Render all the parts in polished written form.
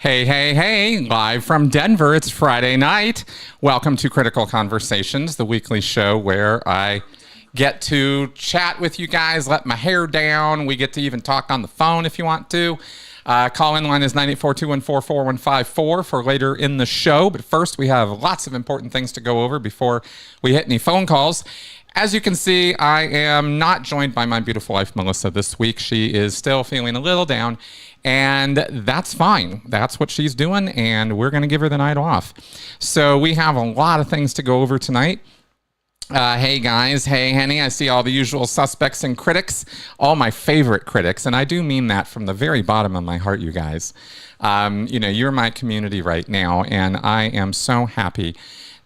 Hey, hey, hey, live from Denver. It's Friday night. Welcome to Critical Conversations, the weekly show where I get to chat with you guys, let my hair down. We get to even talk on the phone if you want to. Call-in line is 984-214-4154 for later in the show. But first, we have lots of important things to go over before we hit any phone calls. As you can see, I am not joined by my beautiful wife, Melissa, this week. She is still feeling a little down, and that's fine. That's what she's doing, and we're going to give her the night off. So we have a lot of things to go over tonight. Hey guys, hey Henny, I see all the usual suspects and critics, all my favorite critics, and I do mean that from the very bottom of my heart, you guys. You're my community right now, and I am so happy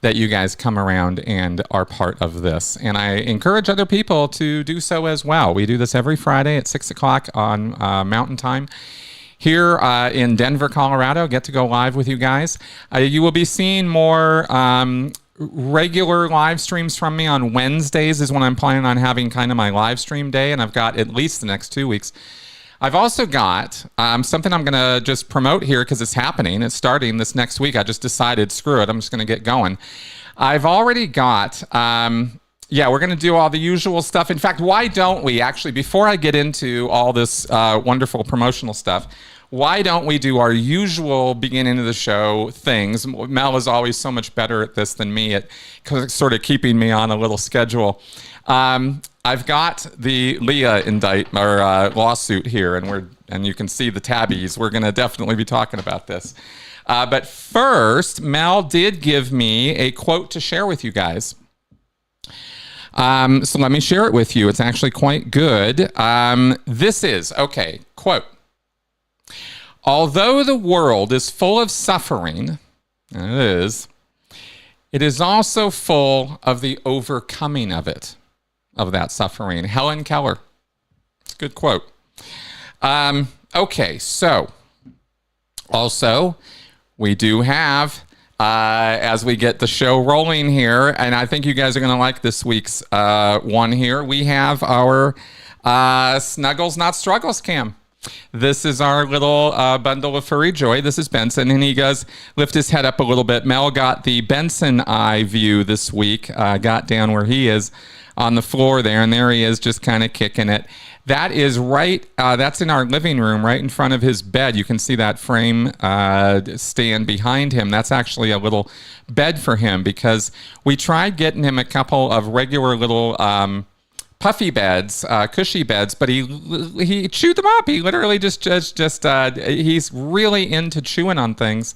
that you guys come around and are part of this. And I encourage other people to do so as well. We do this every Friday at 6 o'clock on Mountain Time. Here in Denver, Colorado, get to go live with you guys. You will be seeing more regular live streams from me on Wednesdays is when I'm planning on having kind of my live stream day, and I've got at least the next 2 weeks. I've also got something I'm going to just promote here because it's happening. It's starting this next week. I just decided, screw it, I'm just going to get going. I've already got, we're going to do all the usual stuff. In fact, why don't we actually, before I get into all this wonderful promotional stuff, why don't we do our usual beginning of the show things? Mel is always so much better at this than me at sort of keeping me on a little schedule. I've got the Leah lawsuit here, and you can see the tabbies. We're going to definitely be talking about this. But first, Mel did give me a quote to share with you guys. So let me share it with you. It's actually quite good. Quote. Although the world is full of suffering, and it is also full of the overcoming of it. Of that suffering. Helen Keller. It's a good quote. So also we do have, as we get the show rolling here, and I think you guys are going to like this week's one here, we have our Snuggles Not Struggles cam. This is our little bundle of furry joy. This is Benson, and he does lift his head up a little bit. Mel got the Benson eye view this week, got down where he is on the floor there, and there he is just kind of kicking it. That is right, that's in our living room, right in front of his bed. You can see that frame stand behind him. That's actually a little bed for him because we tried getting him a couple of regular little puffy beds, cushy beds, but he chewed them up. He literally he's really into chewing on things.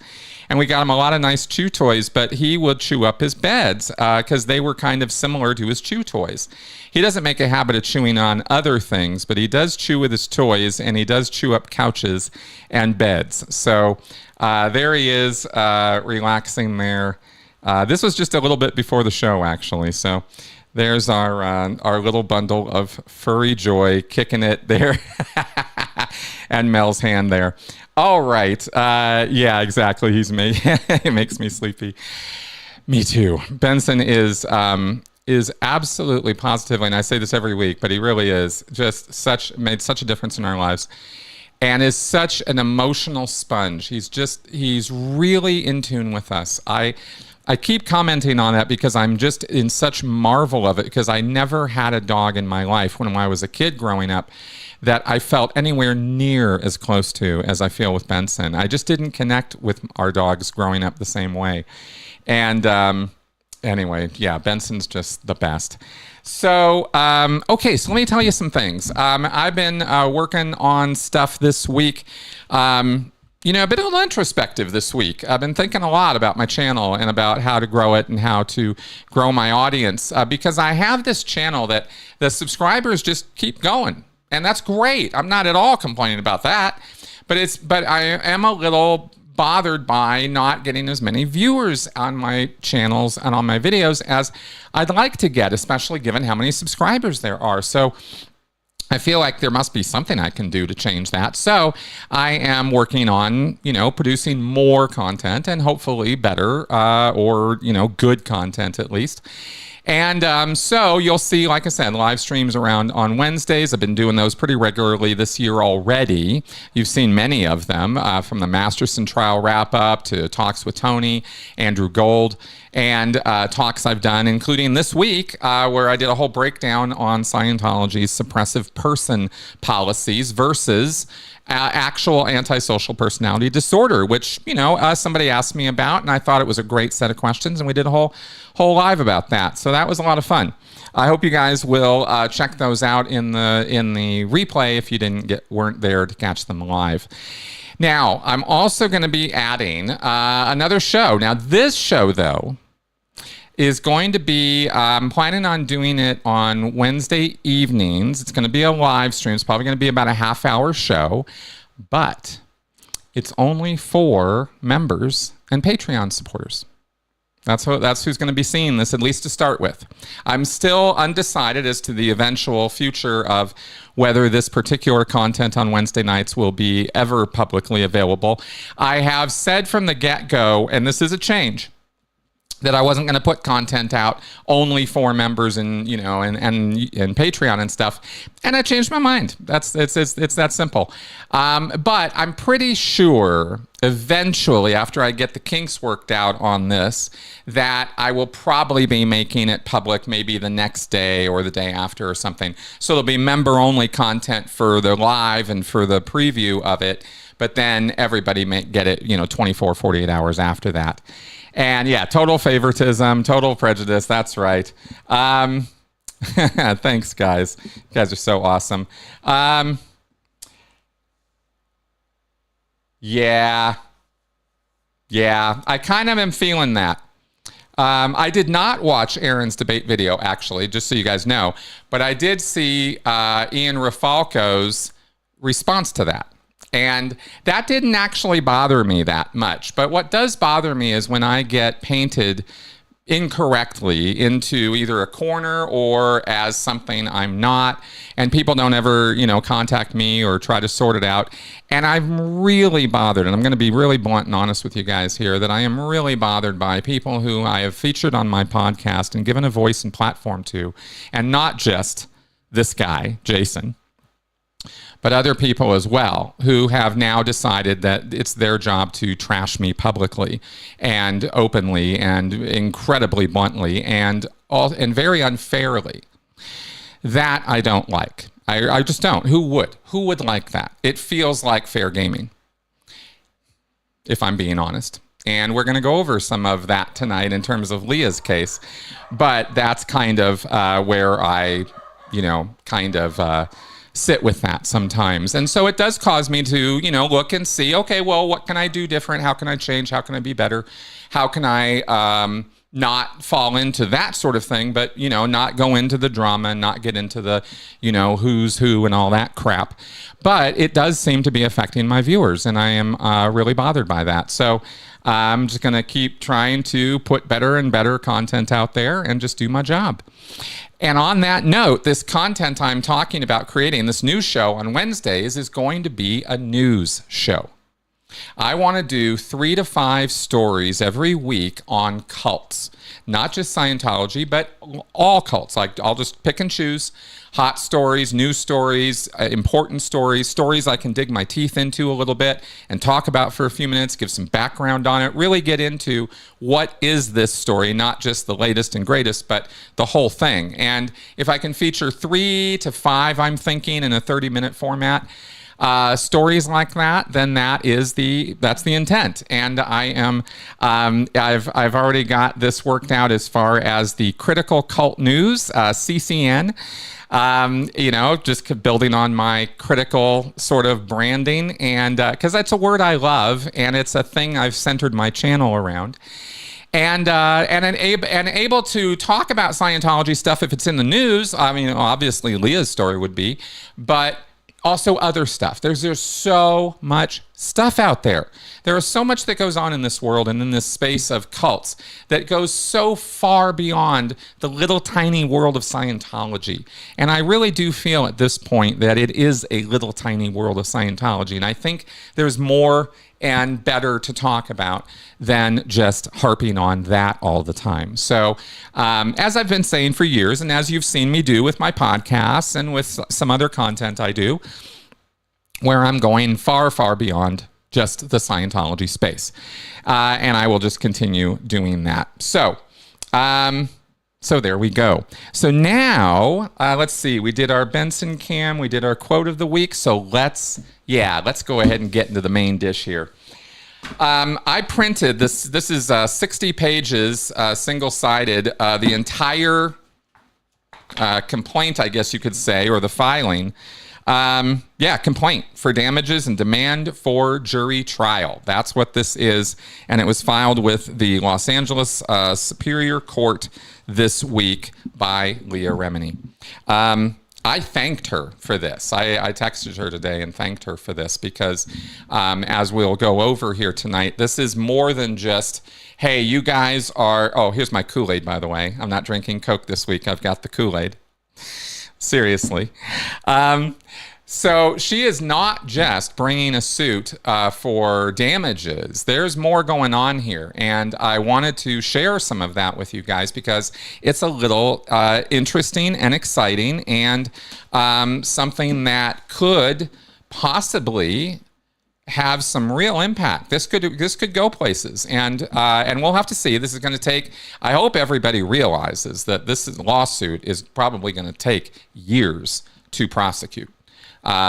And we got him a lot of nice chew toys, but he would chew up his beds because they were kind of similar to his chew toys. He doesn't make a habit of chewing on other things, but he does chew with his toys, and he does chew up couches and beds. So there he is, relaxing there. This was just a little bit before the show, actually. So there's our little bundle of furry joy, kicking it there, and Mel's hand there. All right. Yeah, exactly. It makes me sleepy. Me too. Benson is absolutely positively, and I say this every week, but he really is just made such a difference in our lives, and is such an emotional sponge. He's really in tune with us. I keep commenting on that because I'm just in such marvel of it, because I never had a dog in my life when I was a kid growing up that I felt anywhere near as close to as I feel with Benson. I just didn't connect with our dogs growing up the same way. And anyway, yeah, Benson's just the best. So, so let me tell you some things. I've been working on stuff this week. A bit of an introspective this week. I've been thinking a lot about my channel and about how to grow it and how to grow my audience because I have this channel that the subscribers just keep going. And that's great. I'm not at all complaining about that. But I am a little bothered by not getting as many viewers on my channels and on my videos as I'd like to get, especially given how many subscribers there are. So I feel like there must be something I can do to change that. So I am working on, producing more content and hopefully better or, good content at least. And so you'll see, like I said, live streams around on Wednesdays. I've been doing those pretty regularly this year already. You've seen many of them, from the Masterson trial wrap-up to talks with Tony, Andrew Gold, and talks I've done, including this week, where I did a whole breakdown on Scientology's suppressive person policies versus actual antisocial personality disorder, which, somebody asked me about, and I thought it was a great set of questions, and we did a whole live about that. So that was a lot of fun. I hope you guys will check those out in the replay if you weren't there to catch them live. Now, I'm also going to be adding another show. Now, this show, though, is going to be, I'm planning on doing it on Wednesday evenings. It's going to be a live stream. It's probably going to be about a half-hour show, but it's only for members and Patreon supporters. That's who's going to be seeing this, at least to start with. I'm still undecided as to the eventual future of whether this particular content on Wednesday nights will be ever publicly available. I have said from the get-go, and this is a change, that I wasn't going to put content out only for members and Patreon and stuff, and I changed my mind. It's that simple. But I'm pretty sure eventually, after I get the kinks worked out on this, that I will probably be making it public maybe the next day or the day after or something. So there'll be member-only content for the live and for the preview of it, but then everybody may get it 24, 48 hours after that. And yeah, total favoritism, total prejudice. That's right. Thanks, guys. You guys are so awesome. Yeah, I kind of am feeling that. I did not watch Aaron's debate video, actually, just so you guys know, but I did see Ian Rafalco's response to that. And that didn't actually bother me that much. But what does bother me is when I get painted incorrectly into either a corner or as something I'm not, and people don't ever, contact me or try to sort it out. And I'm really bothered, and I'm going to be really blunt and honest with you guys here, that I am really bothered by people who I have featured on my podcast and given a voice and platform to, and not just this guy, Jason, but other people as well, who have now decided that it's their job to trash me publicly and openly and incredibly bluntly and very unfairly. That I don't like. I just don't. Who would? Who would like that? It feels like fair gaming, if I'm being honest. And we're going to go over some of that tonight in terms of Leah's case. But that's kind of where I, sit with that sometimes. And so it does cause me to, look and see, okay, well, what can I do different? How can I change? How can I be better? How can I not fall into that sort of thing, but, not go into the drama and not get into the, who's who and all that crap. But it does seem to be affecting my viewers, and I am really bothered by that. So I'm just going to keep trying to put better and better content out there and just do my job. And on that note, this content I'm talking about creating, this news show on Wednesdays, is going to be a news show. I want to do 3 to 5 stories every week on cults. Not just Scientology, but all cults. Like, I'll just pick and choose hot stories, news stories, important stories, stories I can dig my teeth into a little bit and talk about for a few minutes, give some background on it, really get into what is this story, not just the latest and greatest, but the whole thing. And if I can feature 3 to 5, I'm thinking, in a 30-minute format, stories like that, then that's the intent. And I am, I've already got this worked out as far as the critical cult news, CCN. Just building on my critical sort of branding, and because that's a word I love, and it's a thing I've centered my channel around. And able to talk about Scientology stuff if it's in the news. I mean, obviously Leah's story would be, but also other stuff. There's so much stuff out there. There is so much that goes on in this world and in this space of cults that goes so far beyond the little tiny world of Scientology. And I really do feel at this point that it is a little tiny world of Scientology. And I think there's more and better to talk about than just harping on that all the time. So as I've been saying for years, and as you've seen me do with my podcasts and with some other content I do, where I'm going far, far beyond just the Scientology space. And I will just continue doing that. So there we go. So now, let's see. We did our Benson Cam. We did our quote of the week. So let's go ahead and get into the main dish here. I printed this. This is 60 pages, single-sided. The entire complaint, I guess you could say, or the filing. Complaint for damages and demand for jury trial. That's what this is. And it was filed with the Los Angeles Superior Court this week by Leah Remini. I thanked her for this. I texted her today and thanked her for this because, as we'll go over here tonight, this is more than just, hey, you guys are, oh, here's my Kool-Aid, by the way. I'm not drinking Coke this week. I've got the Kool-Aid. Seriously. So she is not just bringing a suit for damages. There's more going on here. And I wanted to share some of that with you guys because it's a little interesting and exciting and something that could possibly have some real impact. This could go places, and we'll have to see. This is going to take. I hope everybody realizes that this lawsuit is probably going to take years to prosecute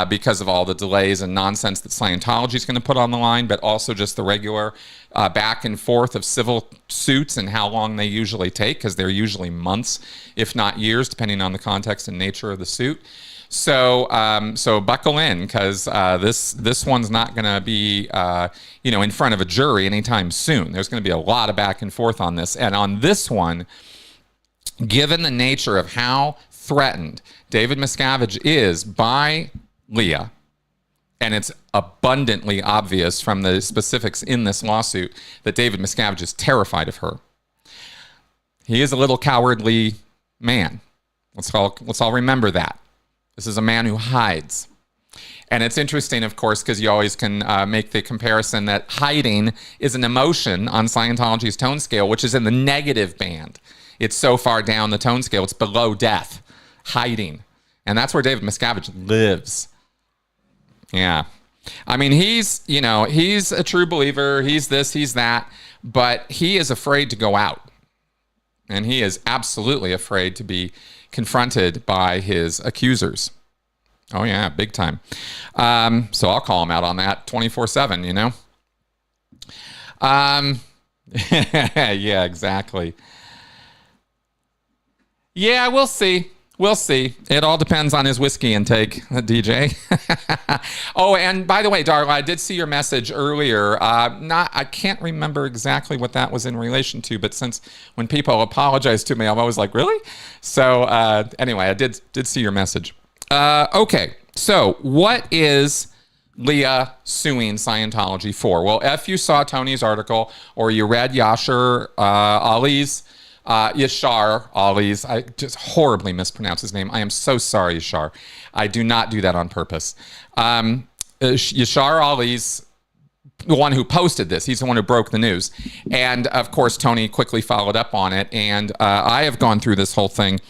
because of all the delays and nonsense that Scientology is going to put on the line, but also just the regular back and forth of civil suits and how long they usually take, because they're usually months, if not years, depending on the context and nature of the suit. So buckle in, because this one's not going to be in front of a jury anytime soon. There's going to be a lot of back and forth on this. And on this one, given the nature of how threatened David Miscavige is by Leah, and it's abundantly obvious from the specifics in this lawsuit that David Miscavige is terrified of her. He is a little cowardly man. Let's all remember that. This is a man who hides. And it's interesting, of course, because you always can make the comparison that hiding is an emotion on Scientology's tone scale, which is in the negative band. It's so far down the tone scale, it's below death, hiding. And that's where David Miscavige lives. Yeah. I mean, he's a true believer. He's this, he's that. But he is afraid to go out. And he is absolutely afraid to be confronted by his accusers. Oh yeah, big time. So I'll call him out on that 24/7, Yeah, exactly. Yeah, we'll see. We'll see. It all depends on his whiskey intake, DJ. Oh, and by the way, Darla, I did see your message earlier. I can't remember exactly what that was in relation to, but since when people apologize to me, I'm always like, really? So anyway, I did see your message. Okay, so what is Leah suing Scientology for? Well, if you saw Tony's article or you read Yashar Ali's, I just horribly mispronounced his name. I am so sorry, Yashar. I do not do that on purpose. Yashar Ali's the one who posted this. He's the one who broke the news. And of course, Tony quickly followed up on it. And I have gone through this whole thing.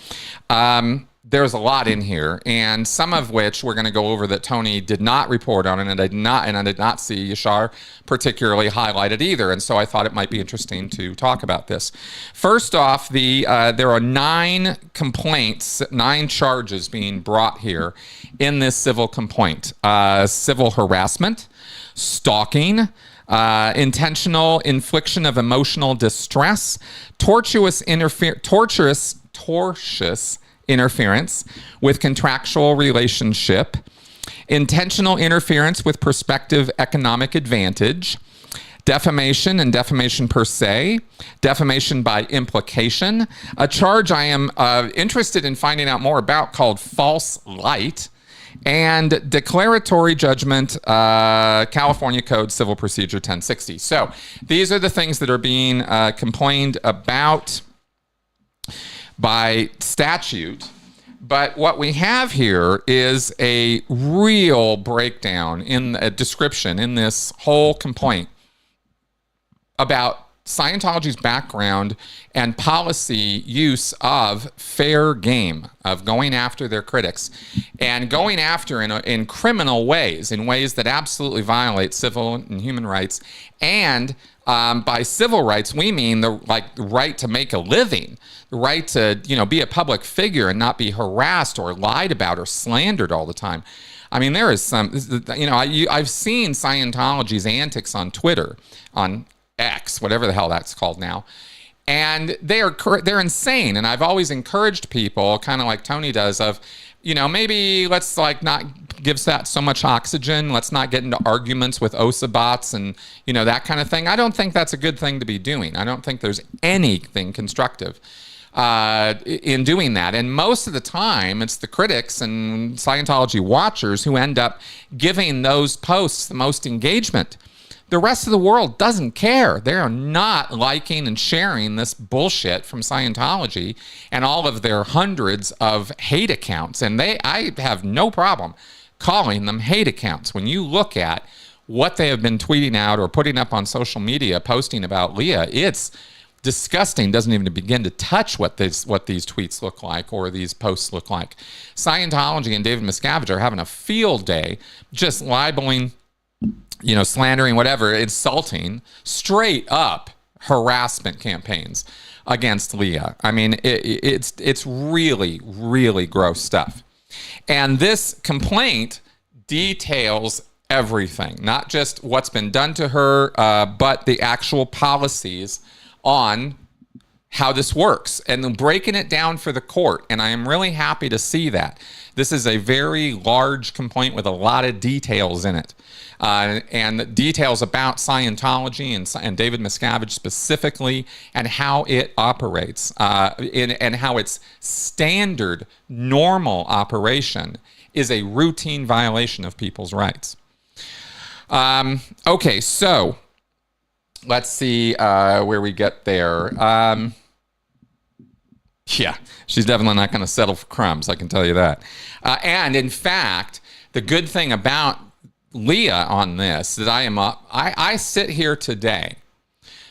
There's a lot in here, and some of which we're going to go over that Tony did not report on, and I did not see Yashar particularly highlighted either. And so I thought it might be interesting to talk about this. First off, there are 9 complaints, 9 charges being brought here in this civil complaint: civil harassment, stalking, intentional infliction of emotional distress, tortious interference with contractual relationship, intentional interference with prospective economic advantage, defamation and defamation per se, defamation by implication, a charge I am interested in finding out more about called false light, and declaratory judgment, California Code Civil Procedure 1060. So these are the things that are being complained about by statute. But what we have here is a real breakdown in a description in this whole complaint about Scientology's background and policy use of fair game, of going after their critics and going after in criminal ways, in ways that absolutely violate civil and human rights. And by civil rights, we mean the right to make a living, the right to be a public figure and not be harassed or lied about or slandered all the time. I mean, there is some, I've seen Scientology's antics on Twitter, on X, whatever the hell that's called now, and they're insane. And I've always encouraged people, kind of like Tony does, of maybe let's not give that so much oxygen. Let's not get into arguments with OSA bots and that kind of thing. I don't think that's a good thing to be doing. I don't think there's anything constructive in doing that. And most of the time, it's the critics and Scientology watchers who end up giving those posts the most engagement. The rest of the world doesn't care. They are not liking and sharing this bullshit from Scientology and all of their hundreds of hate accounts. And I have no problem calling them hate accounts. When you look at what they have been tweeting out or putting up on social media, posting about Leah, it's disgusting. Doesn't even begin to touch what these tweets look like or these posts look like. Scientology and David Miscavige are having a field day just libeling, slandering, whatever, insulting, straight up harassment campaigns against Leah. I mean, it's really, really gross stuff. And this complaint details everything, not just what's been done to her, but the actual policies on how this works and then breaking it down for the court. And I am really happy to see that. This is a very large complaint with a lot of details in it. And details about Scientology and David Miscavige specifically, and how it operates, and how its standard, normal operation is a routine violation of people's rights. Okay, so let's see where we get there. Yeah, she's definitely not going to settle for crumbs, I can tell you that. And in fact, the good thing about Leah on this is I sit here today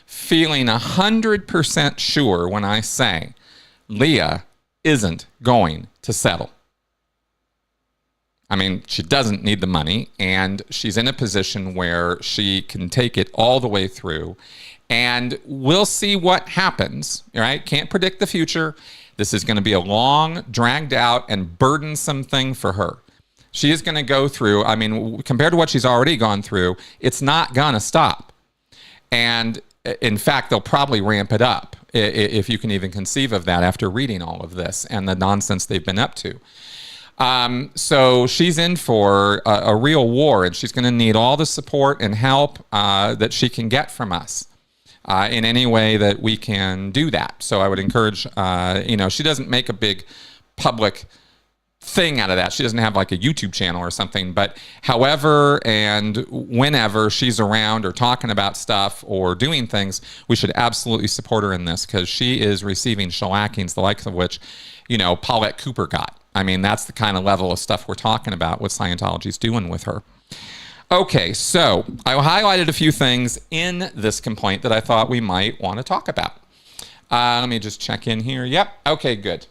feeling 100% sure when I say Leah isn't going to settle. I mean, she doesn't need the money, and she's in a position where she can take it all the way through, and we'll see what happens, right? Can't predict the future. This is going to be a long, dragged out, and burdensome thing for her. She is going to go through, I mean, compared to what she's already gone through, it's not going to stop. And in fact, they'll probably ramp it up, if you can even conceive of that after reading all of this and the nonsense they've been up to. So she's in for a real war, and she's going to need all the support and help that she can get from us in any way that we can do that. So I would encourage, she doesn't make a big public thing out of that. She doesn't have like a YouTube channel or something, but however and whenever she's around or talking about stuff or doing things, we should absolutely support her in this, because she is receiving shellackings, the likes of which, Paulette Cooper got. I mean, that's the kind of level of stuff we're talking about, what Scientology's doing with her. Okay, so I highlighted a few things in this complaint that I thought we might want to talk about. Let me just check in here. Yep, okay, good.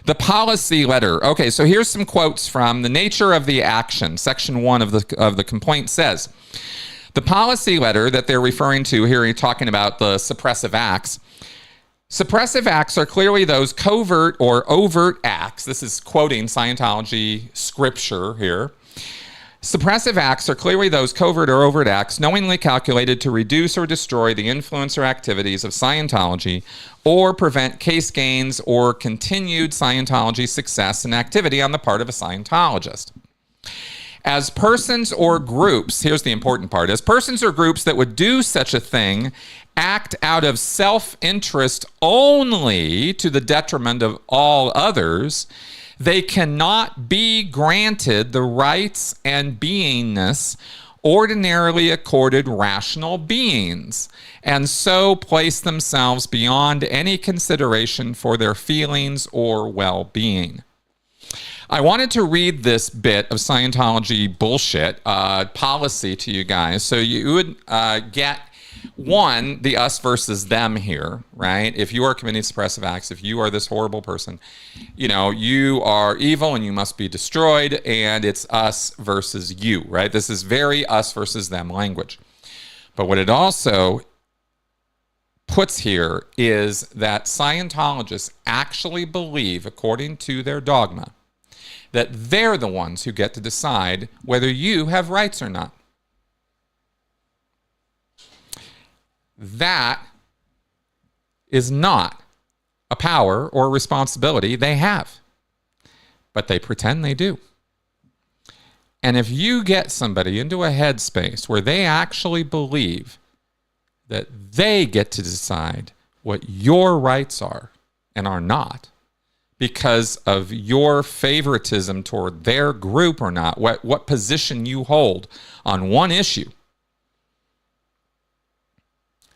The policy letter. Okay, so here's some quotes from the nature of the action. Section 1 of the complaint says, the policy letter that they're referring to here, you're talking about the suppressive acts. Suppressive acts are clearly those covert or overt acts. This is quoting Scientology scripture here. Suppressive acts are clearly those covert or overt acts knowingly calculated to reduce or destroy the influence or activities of Scientology or prevent case gains or continued Scientology success and activity on the part of a Scientologist. As persons or groups, here's the important part, as persons or groups that would do such a thing act out of self-interest only to the detriment of all others, They cannot be granted the rights and beingness ordinarily accorded rational beings, and so place themselves beyond any consideration for their feelings or well-being. I wanted to read this bit of Scientology bullshit policy to you guys so you would get, one, the us versus them here, right? If you are committing suppressive acts, if you are this horrible person, you know, you are evil and you must be destroyed, and it's us versus you, right? This is very us versus them language. But what it also puts here is that Scientologists actually believe, according to their dogma, that they're the ones who get to decide whether you have rights or not. That is not a power or responsibility they have, but they pretend they do. And if you get somebody into a headspace where they actually believe that they get to decide what your rights are and are not, because of your favoritism toward their group or not, what position you hold on one issue,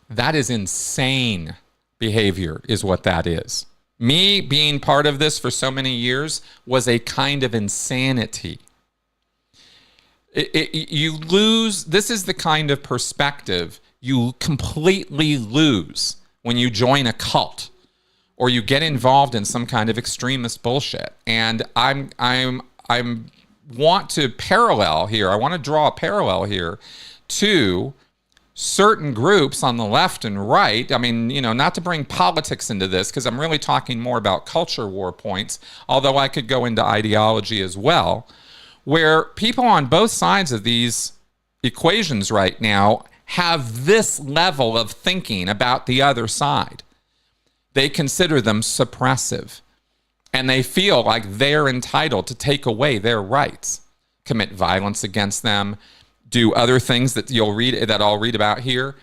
that is insane behavior, is what that is. Me being part of this for so many years was a kind of insanity. You lose, this is the kind of perspective you completely lose when you join a cult or you get involved in some kind of extremist bullshit. And I want to parallel here. I want to draw a parallel here to certain groups on the left and right. I mean, you know, not to bring politics into this, because I'm really talking more about culture war points, although I could go into ideology as well, where people on both sides of these equations right now have this level of thinking about the other side. They consider them suppressive, and they feel like they're entitled to take away their rights, commit violence against them, do other things that I'll read about here.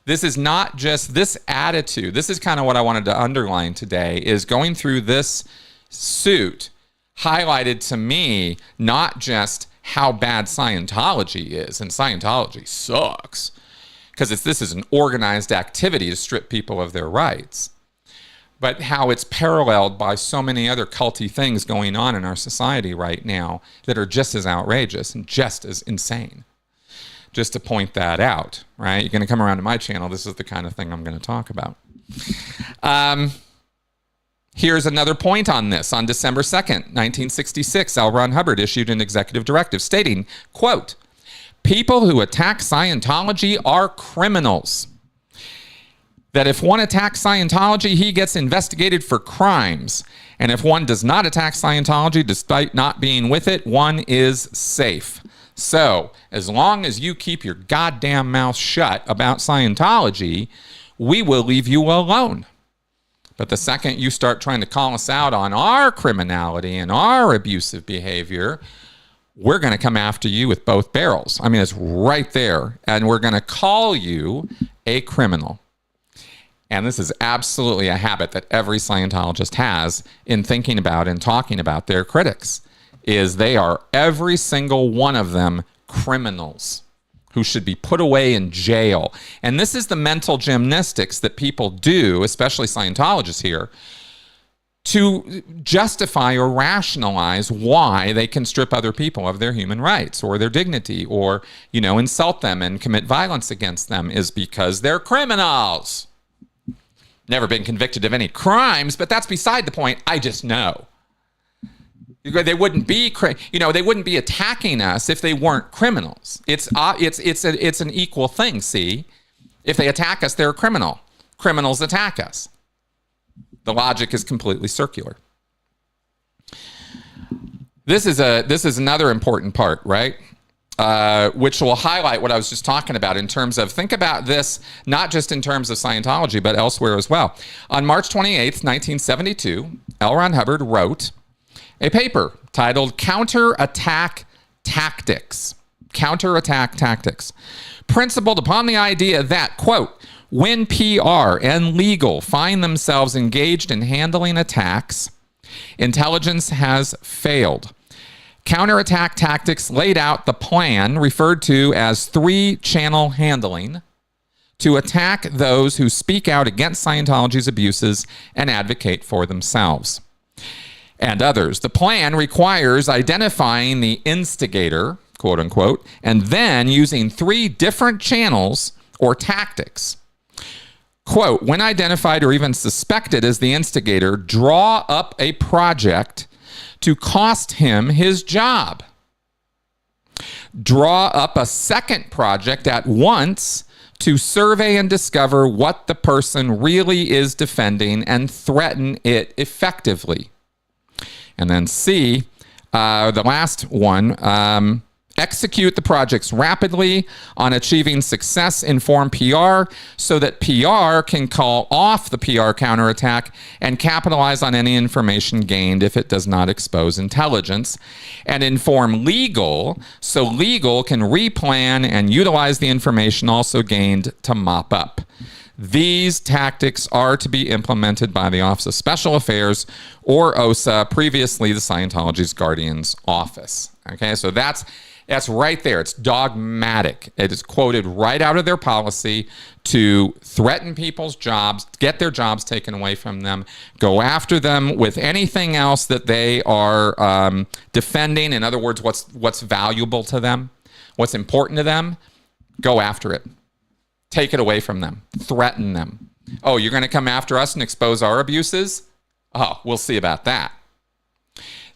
This is not just this attitude. This is kind of what I wanted to underline today, is going through this suit highlighted to me not just how bad Scientology is, and Scientology sucks, because this is an organized activity to strip people of their rights, but how it's paralleled by so many other culty things going on in our society right now that are just as outrageous and just as insane. Just to point that out, right? You're going to come around to my channel, this is the kind of thing I'm going to talk about. Here's another point on this. On December 2nd, 1966, L. Ron Hubbard issued an executive directive stating, quote, "People who attack Scientology are criminals. That if one attacks Scientology, he gets investigated for crimes. And if one does not attack Scientology despite not being with it, one is safe. So, as long as you keep your goddamn mouth shut about Scientology, we will leave you alone. But the second you start trying to call us out on our criminality and our abusive behavior, we're going to come after you with both barrels." I mean, it's right there. And we're going to call you a criminal. And this is absolutely a habit that every Scientologist has in thinking about and talking about their critics, is they are, every single one of them, criminals who should be put away in jail. And this is the mental gymnastics that people do, especially Scientologists here, to justify or rationalize why they can strip other people of their human rights or their dignity, or, you know, insult them and commit violence against them, is because they're criminals. Never been convicted of any crimes, but that's beside the point. I just know. They wouldn't be, they wouldn't be attacking us if they weren't criminals. It's an equal thing. See, if they attack us, they're a criminal. Criminals attack us. The logic is completely circular. This is another important part, right? Which will highlight what I was just talking about in terms of, think about this, not just in terms of Scientology, but elsewhere as well. On March 28th, 1972, L. Ron Hubbard wrote a paper titled Counterattack Tactics. Counterattack Tactics. Principled upon the idea that, quote, when PR and legal find themselves engaged in handling attacks, Intelligence has failed. Counterattack tactics laid out the plan referred to as three-channel handling to attack those who speak out against Scientology's abuses and advocate for themselves and others. The plan requires identifying the instigator, quote unquote, and then using three different channels or tactics. Quote, when identified or even suspected as the instigator, draw up a project to cost him his job. Draw up a second project at once to survey and discover what the person really is defending and threaten it effectively. And then C, the last one, execute the projects rapidly on achieving success-informed PR so that PR can call off the PR counterattack and capitalize on any information gained if it does not expose intelligence, and inform legal so legal can replan and utilize the information also gained to mop up. These tactics are to be implemented by the Office of Special Affairs, or OSA, previously the Scientology's Guardian's Office. Okay, so that's right there. It's dogmatic. It is quoted right out of their policy to threaten people's jobs, get their jobs taken away from them, go after them with anything else that they are defending. In other words, what's valuable to them, what's important to them, go after it. Take it away from them. Threaten them. Oh, you're going to come after us and expose our abuses? Oh, we'll see about that.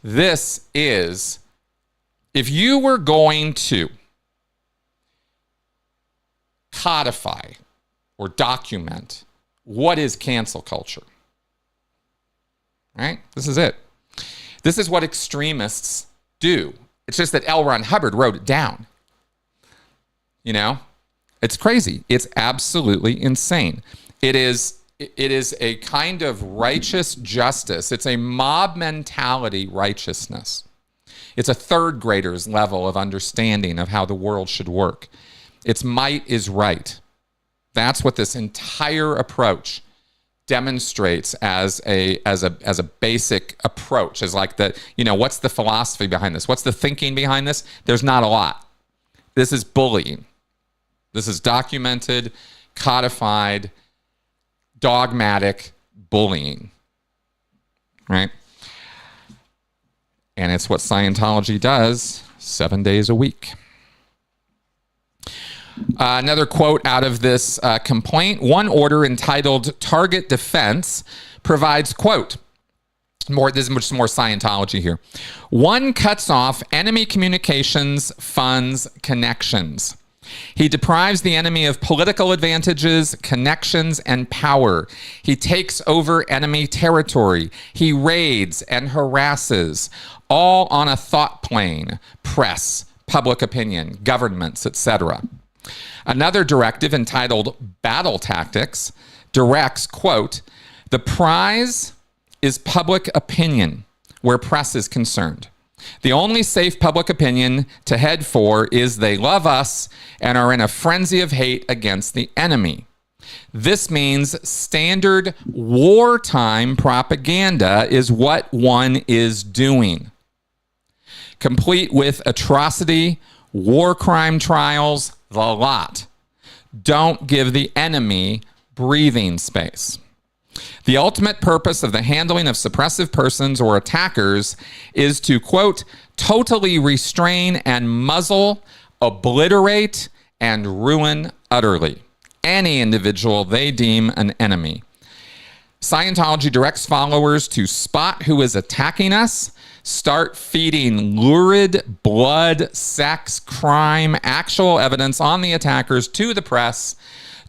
This is, if you were going to codify or document what is cancel culture, right? This is it. This is what extremists do. It's just that L. Ron Hubbard wrote it down. You know? It's crazy. It's absolutely insane. It is a kind of righteous justice. It's a mob mentality righteousness. It's a third grader's level of understanding of how the world should work. Its might is right. That's what this entire approach demonstrates as a basic approach. As like the, what's the philosophy behind this? What's the thinking behind this? There's not a lot. This is bullying. This is documented, codified, dogmatic bullying, right? And it's what Scientology does 7 days a week. Another quote out of this complaint, one order entitled Target Defense provides, quote, this is much more Scientology here. One cuts off enemy communications, funds, connections. He deprives the enemy of political advantages, connections, and power. He takes over enemy territory. He raids and harasses, all on a thought plane, press, public opinion, governments, etc. Another directive entitled Battle Tactics directs, quote, the prize is public opinion where press is concerned. The only safe public opinion to head for is they love us and are in a frenzy of hate against the enemy. This means standard wartime propaganda is what one is doing, complete with atrocity, war crime trials, the lot. Don't give the enemy breathing space. The ultimate purpose of the handling of suppressive persons or attackers is to, quote, totally restrain and muzzle, obliterate, and ruin utterly any individual they deem an enemy. Scientology directs followers to spot who is attacking us, start feeding lurid blood, sex, crime, actual evidence on the attackers to the press.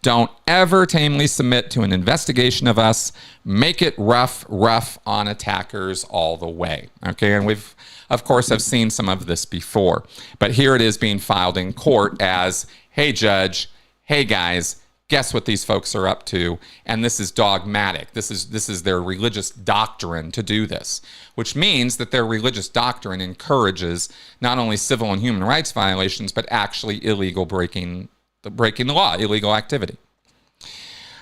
Don't ever tamely submit to an investigation of us. Make it rough on attackers all the way. Okay, and we've, of course, have seen some of this before. But here it is being filed in court as, hey, judge, hey, guys, guess what these folks are up to? And this is dogmatic. This is their religious doctrine to do this, which means that their religious doctrine encourages not only civil and human rights violations, but actually illegal breaking the law, illegal activity.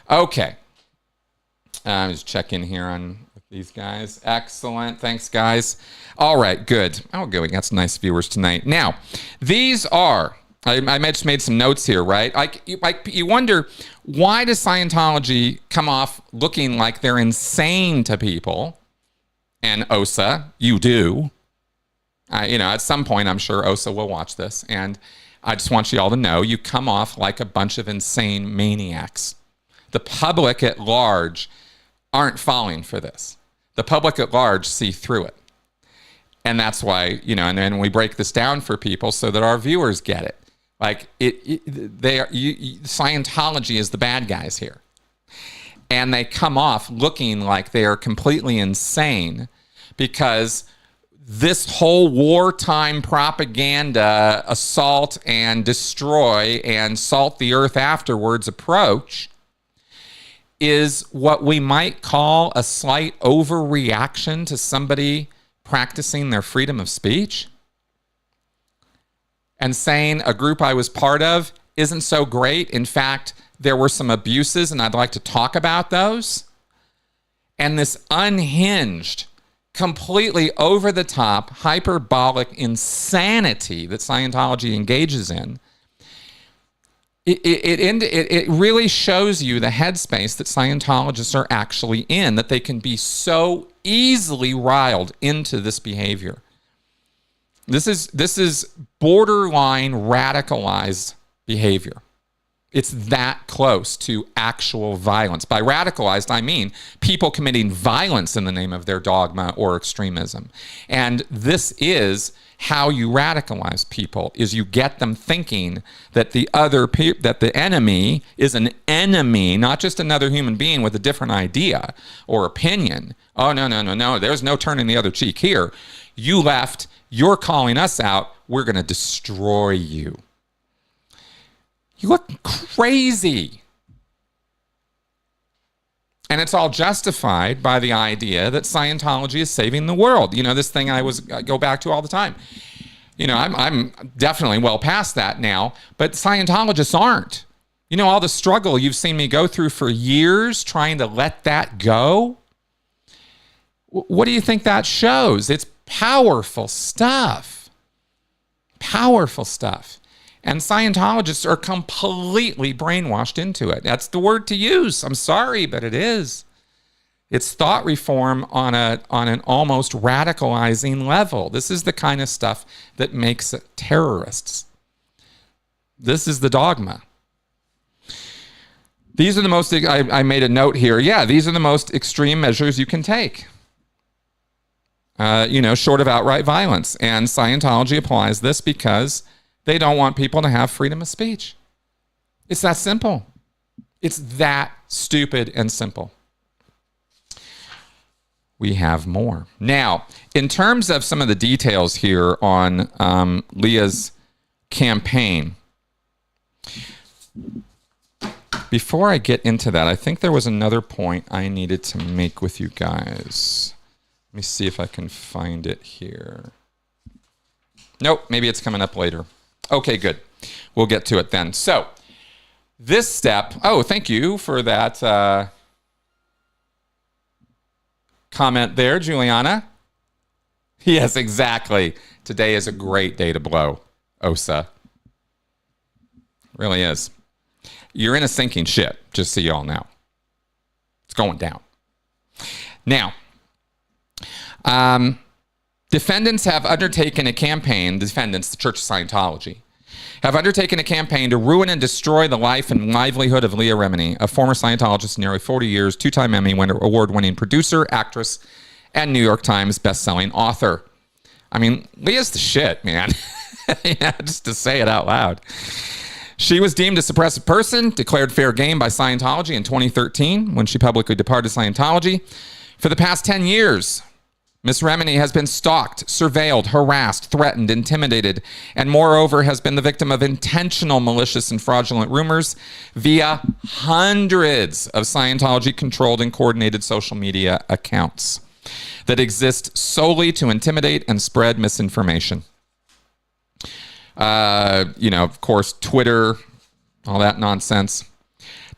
Okay. Just check in here on These guys. Excellent. Thanks, guys. All right, good. Oh, good. We got some nice viewers tonight. Now, these are, I just made some notes here, right? Like you wonder, why does Scientology come off looking like they're insane to people? And OSA, you do. At some point, I'm sure OSA will watch this. And I just want you all to know, you come off like a bunch of insane maniacs. The public at large aren't falling for this. The public at large see through it. And that's why, and then we break this down for people so that our viewers get it. Like, Scientology is the bad guys here. And they come off looking like they are completely insane because this whole wartime propaganda, assault and destroy and salt the earth afterwards approach is what we might call a slight overreaction to somebody practicing their freedom of speech and saying a group I was part of isn't so great. In fact, there were some abuses and I'd like to talk about those. And this unhinged, completely over the top, hyperbolic insanity that Scientology engages in, it really shows you the headspace that Scientologists are actually in, that they can be so easily riled into this behavior. This is borderline radicalized behavior. It's that close to actual violence. By radicalized, I mean people committing violence in the name of their dogma or extremism. And this is how you radicalize people, is you get them thinking that that the enemy is an enemy, not just another human being with a different idea or opinion. Oh, no. There's no turning the other cheek here. You left. You're calling us out. We're going to destroy you. You look crazy. And it's all justified by the idea that Scientology is saving the world. This thing I go back to all the time. I'm definitely well past that now, but Scientologists aren't. All the struggle you've seen me go through for years trying to let that go. What do you think that shows? It's powerful stuff. Powerful stuff. And Scientologists are completely brainwashed into it. That's the word to use. I'm sorry, but it is. It's thought reform on an almost radicalizing level. This is the kind of stuff that makes it terrorists. This is the dogma. These are the most, I made a note here. Yeah, these are the most extreme measures you can take. Short of outright violence. And Scientology applies this because they don't want people to have freedom of speech. It's that simple. It's that stupid and simple. We have more. Now, in terms of some of the details here on Leah's campaign, before I get into that, I think there was another point I needed to make with you guys. Let me see if I can find it here. Nope, maybe it's coming up later. Okay, good. We'll get to it then. So, this step, thank you for that comment there, Juliana. Yes, exactly. Today is a great day to blow, OSA. Really is. You're in a sinking ship, just so you all know. It's going down. Now, defendants have undertaken a campaign, the Church of Scientology, have undertaken a campaign to ruin and destroy the life and livelihood of Leah Remini, a former Scientologist, nearly 40 years, two-time Emmy award-winning producer, actress, and New York Times best-selling author. I mean, Leah's the shit, man. Just to say it out loud. She was deemed a suppressive person, declared fair game by Scientology in 2013 when she publicly departed Scientology. For the past 10 years, Ms. Remini has been stalked, surveilled, harassed, threatened, intimidated, and moreover has been the victim of intentional malicious and fraudulent rumors via hundreds of Scientology-controlled and coordinated social media accounts that exist solely to intimidate and spread misinformation. Of course, Twitter, all that nonsense.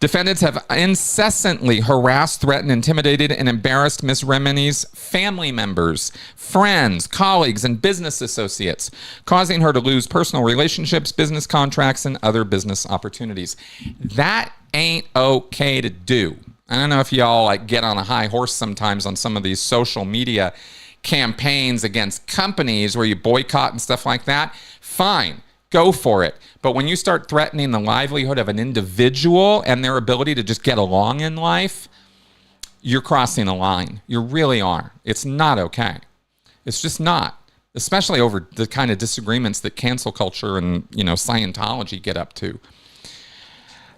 Defendants have incessantly harassed, threatened, intimidated, and embarrassed Ms. Remini's family members, friends, colleagues, and business associates, causing her to lose personal relationships, business contracts, and other business opportunities. That ain't okay to do. I don't know if y'all like get on a high horse sometimes on some of these social media campaigns against companies where you boycott and stuff like that. Fine, go for it. But when you start threatening the livelihood of an individual and their ability to just get along in life, you're crossing a line. You really are. It's not okay. It's just not, especially over the kind of disagreements that cancel culture and, Scientology get up to.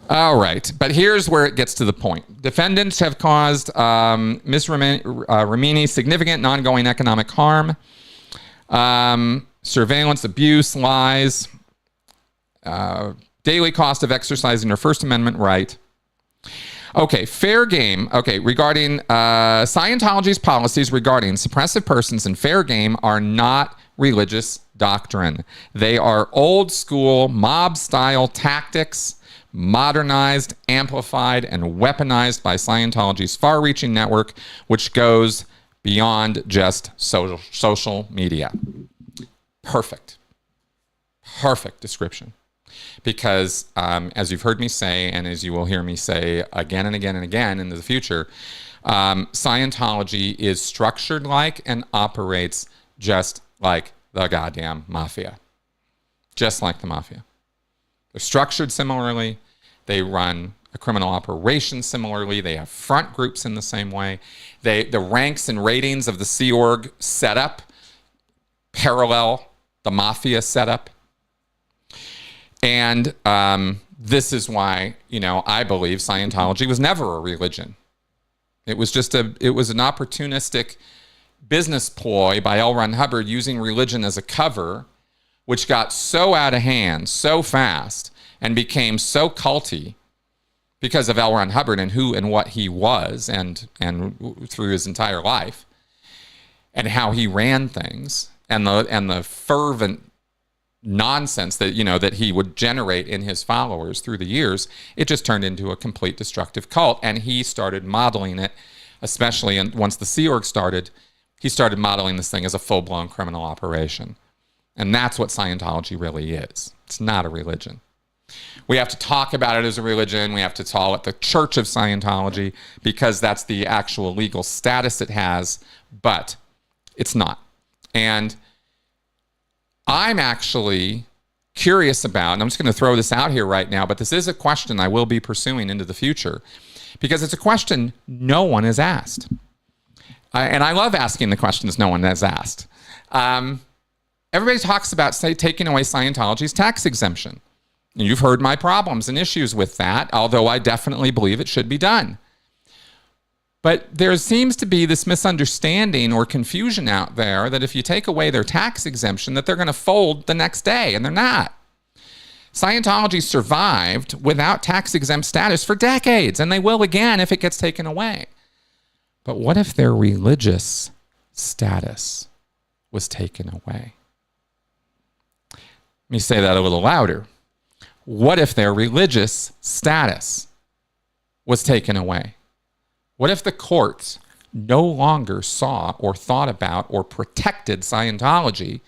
All right, but here's where it gets to the point. Defendants have caused Ms. Remini significant and ongoing economic harm, surveillance, abuse, lies, daily cost of exercising her First Amendment right. Okay, fair game. Okay, regarding Scientology's policies regarding suppressive persons and fair game are not religious doctrine. They are old school mob-style tactics, modernized, amplified, and weaponized by Scientology's far-reaching network, which goes beyond just social media. Perfect description. Because as you've heard me say, and as you will hear me say again and again and again into the future, Scientology is structured like and operates just like the goddamn mafia. Just like the mafia. They're structured similarly. They run a criminal operation similarly. They have front groups in the same way. The ranks and ratings of the Sea Org setup parallel the mafia setup. And this is why, I believe Scientology was never a religion. It was an opportunistic business ploy by L. Ron Hubbard using religion as a cover, which got so out of hand so fast and became so culty because of L. Ron Hubbard and who and what he was and through his entire life and how he ran things and the fervent nonsense that that he would generate in his followers through the years. It just turned into a complete destructive cult, and he started modeling it, especially once the Sea Org started. He started modeling this thing as a full-blown criminal operation, and that's what Scientology really is. It's not a religion. We have to talk about it as a religion. We have to call it the Church of Scientology because that's the actual legal status it has, but it's not. And I'm actually curious about, and I'm just going to throw this out here right now, but this is a question I will be pursuing into the future because it's a question no one has asked. And I love asking the questions no one has asked. Everybody talks about, say, taking away Scientology's tax exemption. And you've heard my problems and issues with that, although I definitely believe it should be done. But there seems to be this misunderstanding or confusion out there that if you take away their tax exemption, that they're going to fold the next day, and they're not. Scientology survived without tax-exempt status for decades, and they will again if it gets taken away. But what if their religious status was taken away? Let me say that a little louder. What if their religious status was taken away? What if the courts no longer saw or thought about or protected Scientology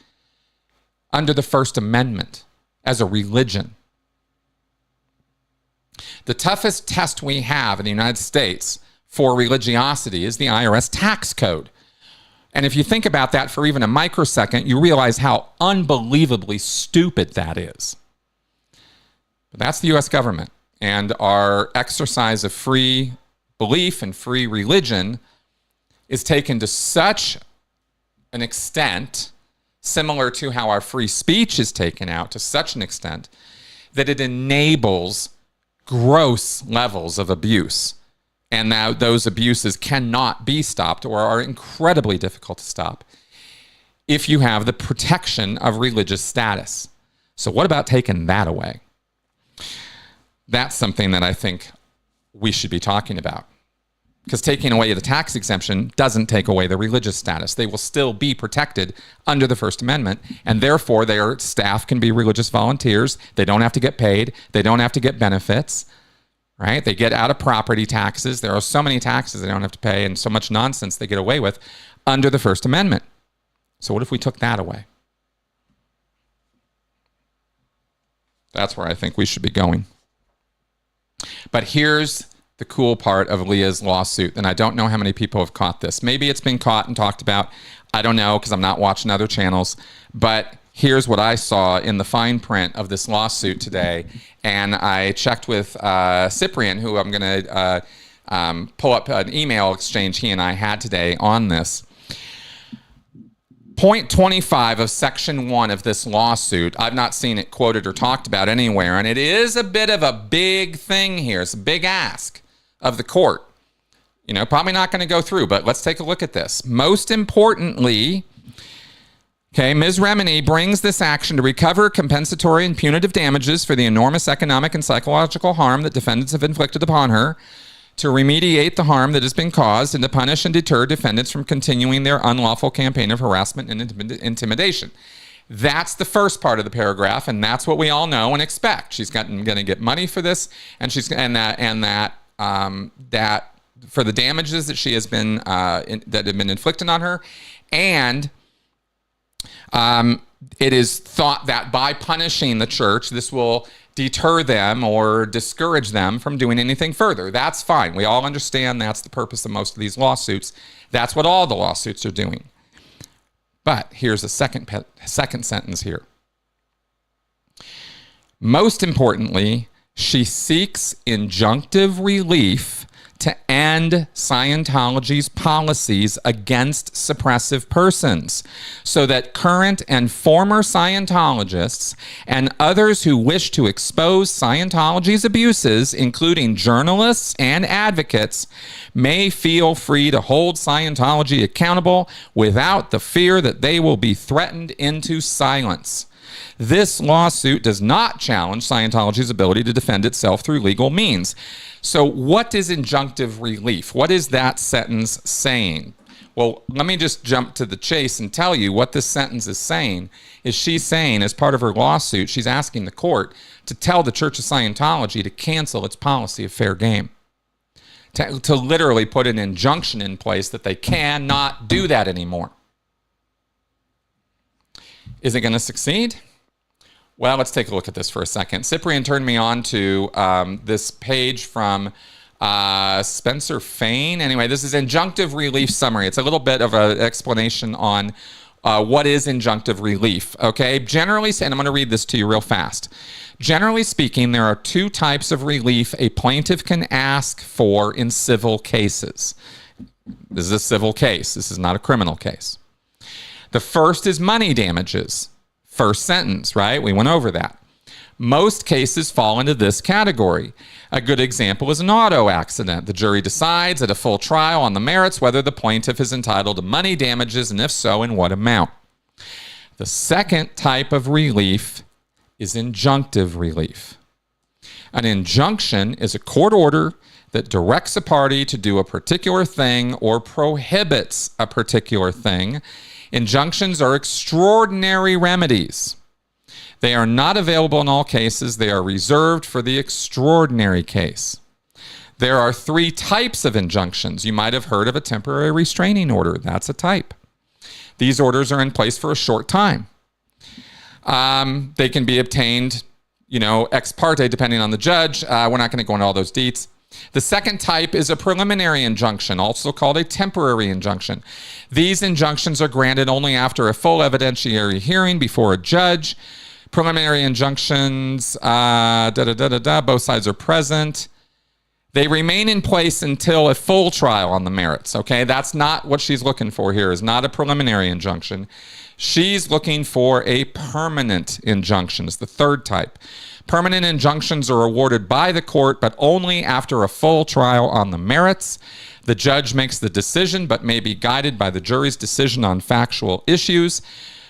under the First Amendment as a religion? The toughest test we have in the United States for religiosity is the IRS tax code. And if you think about that for even a microsecond, you realize how unbelievably stupid that is. But that's the U.S. government, and our exercise of free belief and free religion is taken to such an extent, similar to how our free speech is taken out to such an extent, that it enables gross levels of abuse. And now those abuses cannot be stopped or are incredibly difficult to stop if you have the protection of religious status. So what about taking that away? That's something that I think we should be talking about. Because taking away the tax exemption doesn't take away the religious status. They will still be protected under the First Amendment, and therefore their staff can be religious volunteers. They don't have to get paid. They don't have to get benefits. right? They get out of property taxes. There are so many taxes they don't have to pay and so much nonsense they get away with under the First Amendment. So what if we took that away? That's where I think we should be going. But here's the cool part of Leah's lawsuit, and I don't know how many people have caught this. Maybe it's been caught and talked about. I don't know, because I'm not watching other channels. But here's what I saw in the fine print of this lawsuit today. And I checked with Cyprian, who I'm going to pull up an email exchange he and I had today on this. Point 25 of Section 1 of this lawsuit, I've not seen it quoted or talked about anywhere, and it is a bit of a big thing here. It's a big ask of the court. You know, probably not going to go through, but let's take a look at this. Most importantly, okay, Ms. Remini brings this action to recover compensatory and punitive damages for the enormous economic and psychological harm that defendants have inflicted upon her, to remediate the harm that has been caused, and to punish and deter defendants from continuing their unlawful campaign of harassment and intimidation. That's the first part of the paragraph, and that's what we all know and expect. She's going to get money for this, and that for the damages that she has been that have been inflicted on her, and it is thought that by punishing the church, this will deter them or discourage them from doing anything further. That's fine. We all understand that's the purpose of most of these lawsuits. That's what all the lawsuits are doing. But here's a second sentence here. Most importantly, she seeks injunctive relief to end Scientology's policies against suppressive persons, so that current and former Scientologists and others who wish to expose Scientology's abuses, including journalists and advocates, may feel free to hold Scientology accountable without the fear that they will be threatened into silence. This lawsuit does not challenge Scientology's ability to defend itself through legal means. So what is injunctive relief? What is that sentence saying? Well, let me just jump to the chase and tell you what this sentence is saying. Is she's saying, as part of her lawsuit, she's asking the court to tell the Church of Scientology to cancel its policy of fair game. To literally put an injunction in place that they cannot do that anymore. Is it going to succeed? Well, let's take a look at this for a second. Cyprian turned me on to this page from Spencer Fain. Anyway, this is injunctive relief summary. It's a little bit of an explanation on what is injunctive relief. Okay, generally, and I'm going to read this to you real fast. Generally speaking, there are two types of relief a plaintiff can ask for in civil cases. This is a civil case. This is not a criminal case. The first is money damages. First sentence, right? We went over that. Most cases fall into this category. A good example is an auto accident. The jury decides at a full trial on the merits whether the plaintiff is entitled to money damages, and if so, in what amount. The second type of relief is injunctive relief. An injunction is a court order that directs a party to do a particular thing or prohibits a particular thing. Injunctions are extraordinary remedies. They are not available in all cases. They are reserved for the extraordinary case. There are three types of injunctions. You might have heard of a temporary restraining order. That's a type. These orders are in place for a short time. They can be obtained, ex parte, depending on the judge. We're not going to go into all those deets. The second type is a preliminary injunction, also called a temporary injunction. These injunctions are granted only after a full evidentiary hearing before a judge. Preliminary injunctions, both sides are present. They remain in place until a full trial on the merits, okay? That's not what she's looking for here, is not a preliminary injunction. She's looking for a permanent injunction. It's the third type. Permanent injunctions are awarded by the court, but only after a full trial on the merits. The judge makes the decision, but may be guided by the jury's decision on factual issues.